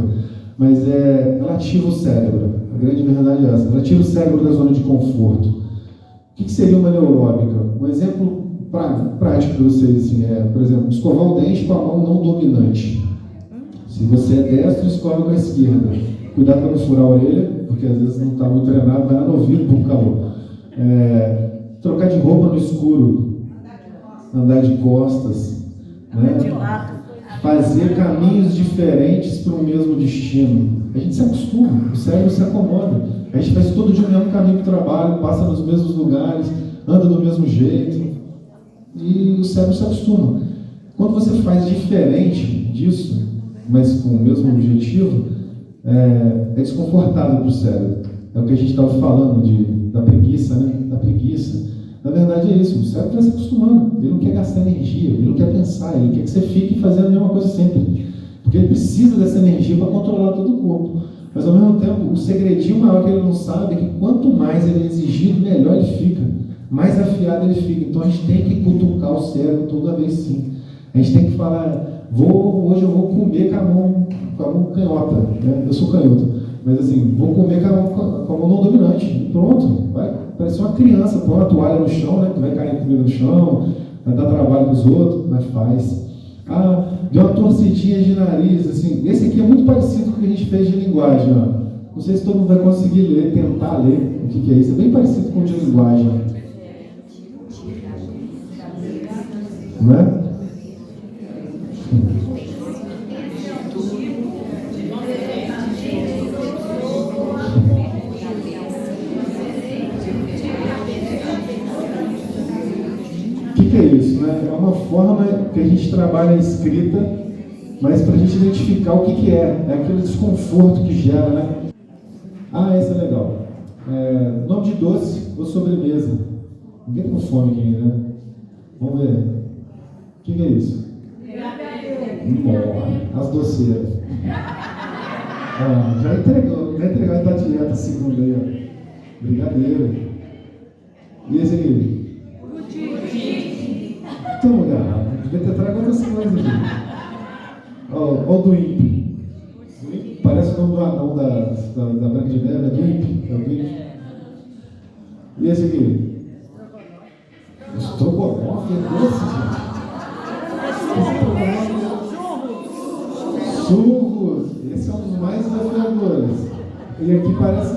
Mas ela ativa o cérebro. A grande verdade é essa. Ela tira o cérebro da zona de conforto. O que seria uma neuróbica? Um exemplo prático para vocês assim, por exemplo, escovar o dente com a mão não dominante. Se você é destro, escova com a esquerda. Cuidado para não furar a orelha, porque às vezes não está muito treinado, vai lá no ouvido por calor. Trocar de roupa no escuro. Andar de costas. Né? Fazer caminhos diferentes para o mesmo destino. A gente se acostuma, o cérebro se acomoda. A gente faz todo dia o mesmo caminho para o trabalho, passa nos mesmos lugares, anda do mesmo jeito. E o cérebro se acostuma. Quando você faz diferente disso, mas com o mesmo objetivo, é desconfortável para o cérebro. É o que a gente estava falando da preguiça, né? Da preguiça. Na verdade é isso, o cérebro está se acostumando. Ele não quer gastar energia, ele não quer pensar, ele quer que você fique fazendo a mesma coisa sempre. Porque ele precisa dessa energia para controlar todo o corpo. Mas ao mesmo tempo, o segredinho maior que ele não sabe é que quanto mais ele é exigido, melhor ele fica, mais afiado ele fica. Então a gente tem que cutucar o cérebro toda vez sim. A gente tem que falar, hoje eu vou comer com a mão canhota, né? Eu sou canhoto, mas assim, vou comer com a mão não dominante. E pronto, vai parecer uma criança, põe uma toalha no chão, né? Que vai cair comida no chão, vai dar trabalho para os outros, mas faz. Ah, deu uma torcidinha de nariz, assim. Esse aqui é muito parecido com o que a gente fez de linguagem, ó. Não sei se todo mundo vai conseguir ler, tentar ler o que é isso. É bem parecido com o de linguagem. Não é? O que é isso, né? É uma forma que a gente trabalha a escrita, mas para a gente identificar o que é. É aquele desconforto que gera, né? Ah, esse é legal. Nome de doce ou sobremesa. Ninguém tá com fome aqui ainda, né? Vamos ver. O que é isso? As doceiras. Já entregou a dieta segunda aí, ó. Brigadeiro. E esse aqui? Então, mulher, devia ter trago outras coisas aqui. Ó, o do INPE. Parece o nome do anão da Branca de Neve, é do INPE. É o do INPE. E esse aqui? Estrogonofe é doce, gente. Churros. Esse é um dos mais desafiadores. E aqui parece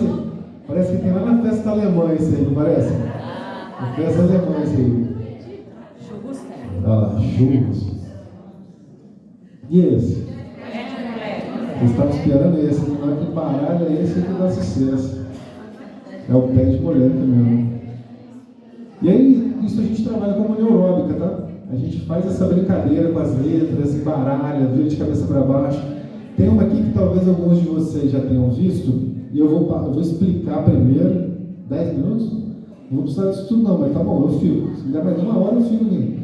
que tem lá na festa alemã esse aí, não parece? Na festa alemã esse aí. Churros. E esse? Vocês estavam esperando esse, não é que baralho é esse que dá sucesso. É o pé de moleque mesmo. E aí, isso a gente trabalha como neuróbica, tá? A gente faz essa brincadeira com as letras, embaralha, vira de cabeça para baixo. Tem uma aqui que talvez alguns de vocês já tenham visto, e eu vou explicar primeiro, 10 minutos? Não vou precisar disso tudo não, mas tá bom, eu fico. Se me der mais uma hora, eu fico aqui.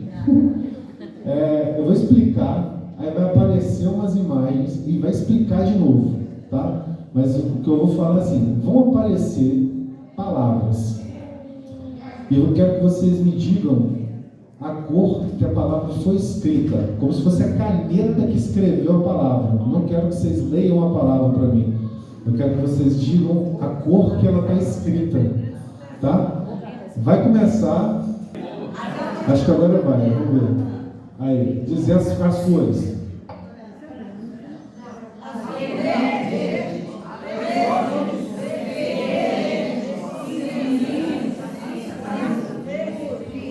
Eu vou explicar, aí vai aparecer umas imagens e vai explicar de novo, tá? Mas o que eu vou falar é assim, vão aparecer palavras. E eu quero que vocês me digam a cor que a palavra foi escrita, como se fosse a caneta que escreveu a palavra. Eu não quero que vocês leiam a palavra para mim. Eu quero que vocês digam a cor que ela está escrita, tá? Vai começar. Acho que agora vai, vamos ver. Aí, dizer as cores.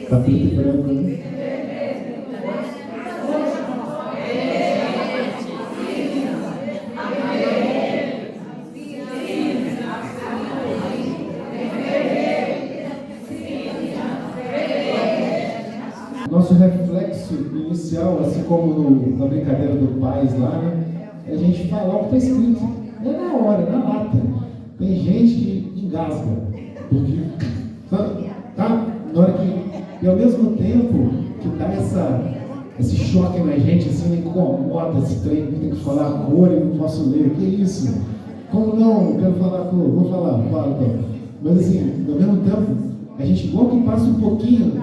Tá preto e branco, né? Nosso reflexo inicial, assim como na brincadeira do pais lá, né, é a gente falar o que está escrito. É na hora, na lata. Tem gente que engasga, porque tá na hora que. E ao mesmo tempo que dá esse choque na gente, assim, me incomoda esse trem, tem que falar a cor e não posso ler. Que isso? Como não? Quero falar a cor, vou falar, fala então. Mas assim, ao mesmo tempo, a gente, igual que passa um pouquinho,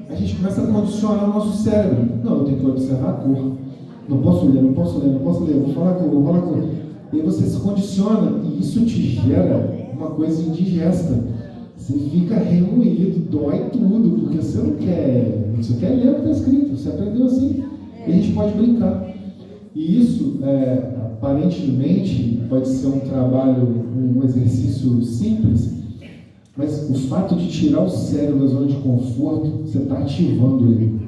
a gente começa a condicionar o nosso cérebro. Não, eu tenho que observar a cor. Não posso ler, vou falar a cor, vou falar a cor. E aí você se condiciona e isso te gera uma coisa indigesta. Você fica remoído, dói tudo, porque você não quer, você quer ler o que está escrito, você aprendeu assim, e a gente pode brincar. E isso, aparentemente, pode ser um trabalho, um exercício simples, mas o fato de tirar o cérebro da zona de conforto, você está ativando ele.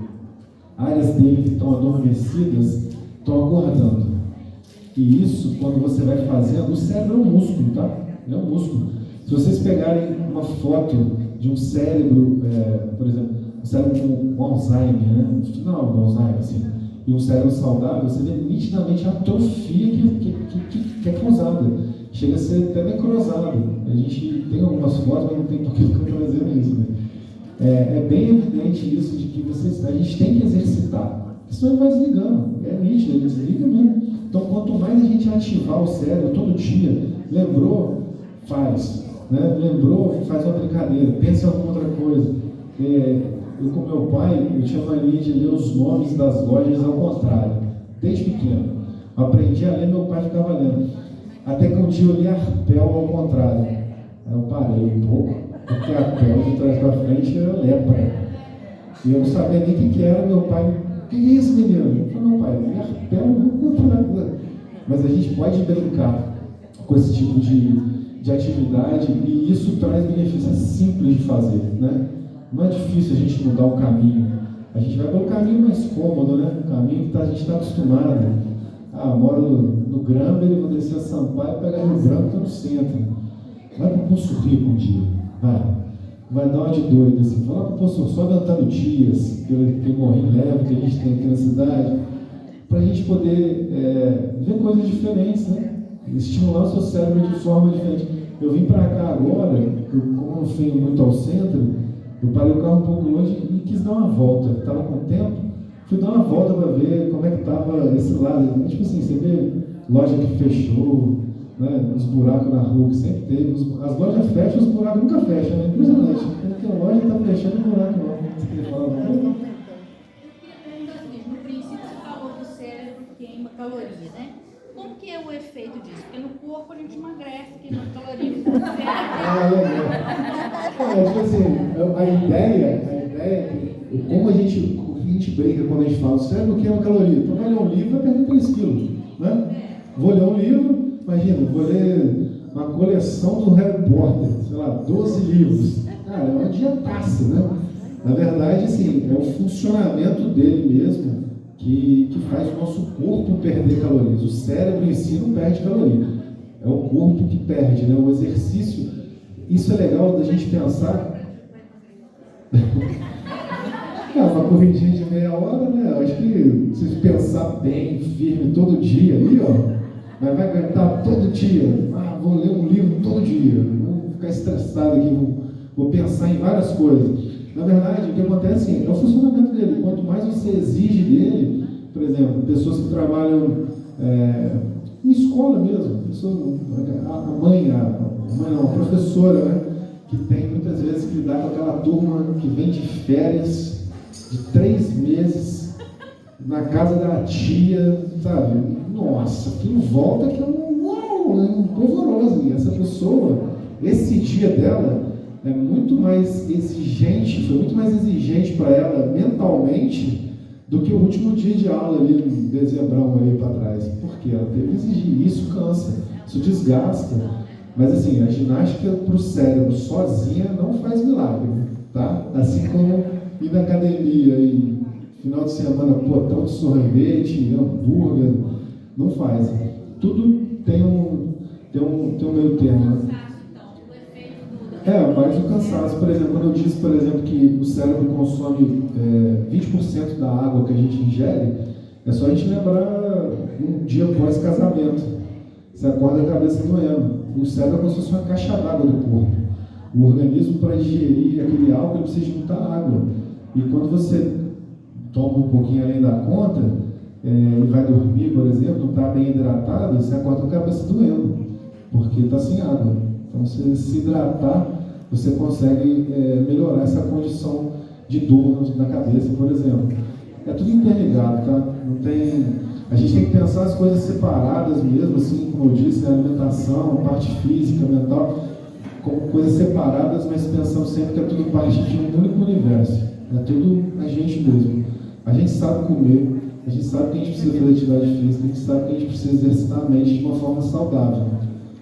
Áreas dele que estão adormecidas estão acordando. E isso, quando você vai fazendo, o cérebro é um músculo, tá? É um músculo. Se vocês pegarem uma foto de um cérebro, por exemplo, um cérebro com Alzheimer, né? No final do Alzheimer, assim, e um cérebro saudável, você vê nitidamente a atrofia que é causada. Chega a ser até necrosado. A gente tem algumas fotos, mas não tem por que ficar trazendo isso, né? É bem evidente isso de que a gente tem que exercitar. Senão ele vai desligando. É nítido, ele desliga mesmo. Então, quanto mais a gente ativar o cérebro todo dia, Lembrou? Faz. Né? Lembrou? Faz uma brincadeira, pensa em alguma outra coisa. Eu com meu pai, eu tinha mania de ler os nomes das lojas ao contrário, desde pequeno. Eu aprendi a ler, meu pai ficava lendo. Até que um dia eu li Arpel ao contrário. Aí eu parei um pouco, porque Arpel de trás para frente era lepra. E eu não sabia nem o que era. Meu pai, o que é isso, menino? Eu falei, meu pai, li Arpel ao contrário. Mas a gente pode brincar com esse tipo de atividade e isso traz benefícios. É simples de fazer, né? Não é difícil a gente mudar o caminho. A gente vai pelo caminho mais cômodo, né? O caminho que a gente está acostumado. Moro no Gramber, vou descer a Sampaio e pegar Rio Branco, estou no centro. Vai para o Poço Rico um dia. Vai dar uma de doido, assim. Vai lá para o Poço, sobe Antônio Dias, que morrinho leve que a gente tem aqui na cidade, para a gente poder ver coisas diferentes, né? Estimular o seu cérebro de forma diferente. Eu vim para cá agora, como não fui muito ao centro, eu parei o carro um pouco longe e quis dar uma volta. Estava com tempo, fui dar uma volta para ver como é que estava esse lado. Tipo assim, você vê loja que fechou, né? Os buracos na rua que sempre teve. As lojas fecham, os buracos nunca fecham, né? Impressionante. Porque a loja está fechando o buraco não. Você queria falar alguma coisa? No princípio você falou do cérebro que queima caloria, né? Como que é o efeito disso? Porque no corpo a gente emagrece, que não caloria no cérebro. Tipo assim, a ideia é que, como a gente brinca quando a gente fala, o cérebro queima caloria. Então vai ler um livro vai perder 3 quilos, né? Vou ler um livro, imagina, vou ler uma coleção do Harry Potter, sei lá, 12 livros. Cara, é uma dietaça, né? Na verdade, assim, é o funcionamento dele mesmo que faz o nosso corpo perder calorias. O cérebro em si não perde caloria. É o corpo que perde, né? O exercício. Isso é legal da gente pensar. Uma corridinha de meia hora, né? Acho que se pensar bem, firme, todo dia ali, vai aguentar todo dia. Vou ler um livro todo dia. Vou ficar estressado aqui, vou pensar em várias coisas. Na verdade, o que acontece é o funcionamento dele. Quanto mais você exige dele, por exemplo, pessoas que trabalham em escola mesmo, a professora, né, que tem muitas vezes que lidar com aquela turma que vem de férias de 3 meses na casa da tia, sabe? Nossa, aquilo volta que é um polvoroso. E essa pessoa, esse dia dela é muito mais exigente, foi muito mais exigente para ela mentalmente do que o último dia de aula ali no dezembrão ali para trás. Porque ela teve que exigir, isso cansa, isso desgasta. Mas assim, a ginástica para o cérebro sozinha não faz milagre, tá? Assim como ir na academia e final de semana potão de sorvete, hambúrguer, não faz. Tudo tem um meio termo, né? Mas o cansaço, por exemplo, quando eu disse, por exemplo, que o cérebro consome 20% da água que a gente ingere, é só a gente lembrar um dia após casamento. Você acorda a cabeça doendo. O cérebro é como se fosse uma caixa d'água do corpo. O organismo, para digerir aquele álcool, ele precisa de muita água. E quando você toma um pouquinho além da conta, e vai dormir, por exemplo, não está bem hidratado, você acorda com a cabeça doendo, porque está sem água. Então, se hidratar, você consegue melhorar essa condição de dor na cabeça, por exemplo. É tudo interligado, tá? A gente tem que pensar as coisas separadas mesmo, assim, como eu disse, a alimentação, a parte física, mental, como coisas separadas, mas pensando sempre que é tudo parte de um único universo. É tudo a gente mesmo. A gente sabe comer, a gente sabe que a gente precisa fazer atividade física, a gente sabe que a gente precisa exercitar a mente de uma forma saudável.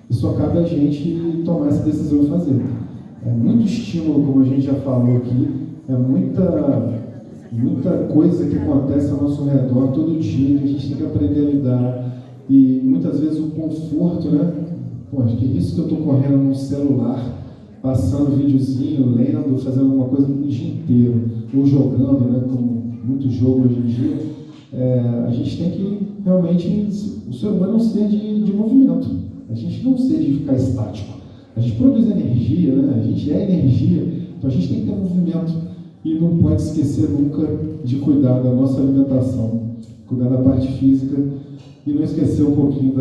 E só cabe a gente tomar essa decisão e fazer. É muito estímulo, como a gente já falou aqui, é muita coisa que acontece ao nosso redor todo dia, que a gente tem que aprender a lidar. E muitas vezes o conforto, né? Acho que isso que eu estou correndo no celular, passando videozinho, lendo, fazendo alguma coisa o dia inteiro, ou jogando, né? Como muito jogo hoje em dia. A gente tem que realmente, o ser humano é um ser de movimento. A gente não é um ser de ficar estático. A gente produz energia, né? A gente é energia, então a gente tem que ter movimento e não pode esquecer nunca de cuidar da nossa alimentação, cuidar da parte física e não esquecer um pouquinho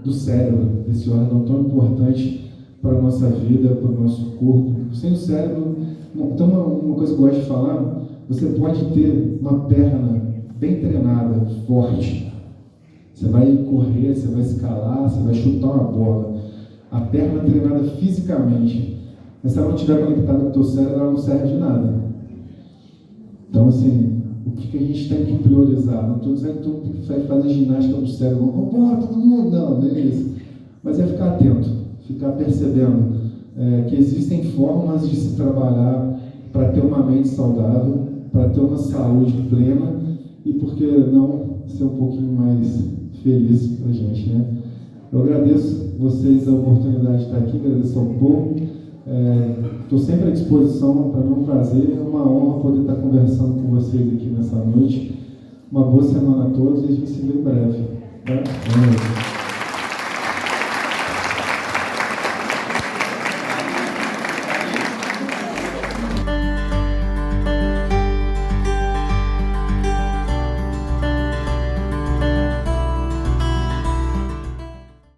do cérebro, desse órgão tão importante para a nossa vida, para o nosso corpo. Sem o cérebro, então uma coisa que eu gosto de falar, você pode ter uma perna bem treinada, forte. Você vai correr, você vai escalar, você vai chutar uma bola. A perna treinada fisicamente. Mas se ela não estiver conectada com o teu cérebro, ela não serve de nada. Então, assim, o que a gente tem que priorizar? Não estou dizendo que tu vai fazer ginástica do cérebro. Bora, todo mundo! Não é isso. Mas é ficar atento, ficar percebendo que existem formas de se trabalhar para ter uma mente saudável, para ter uma saúde plena e, por que não, ser um pouquinho mais feliz para a gente, né? Eu agradeço vocês a oportunidade de estar aqui, agradeço ao povo. Estou sempre à disposição, para mim é um prazer, é uma honra poder estar conversando com vocês aqui nessa noite. Uma boa semana a todos e a gente se vê em breve. Tá?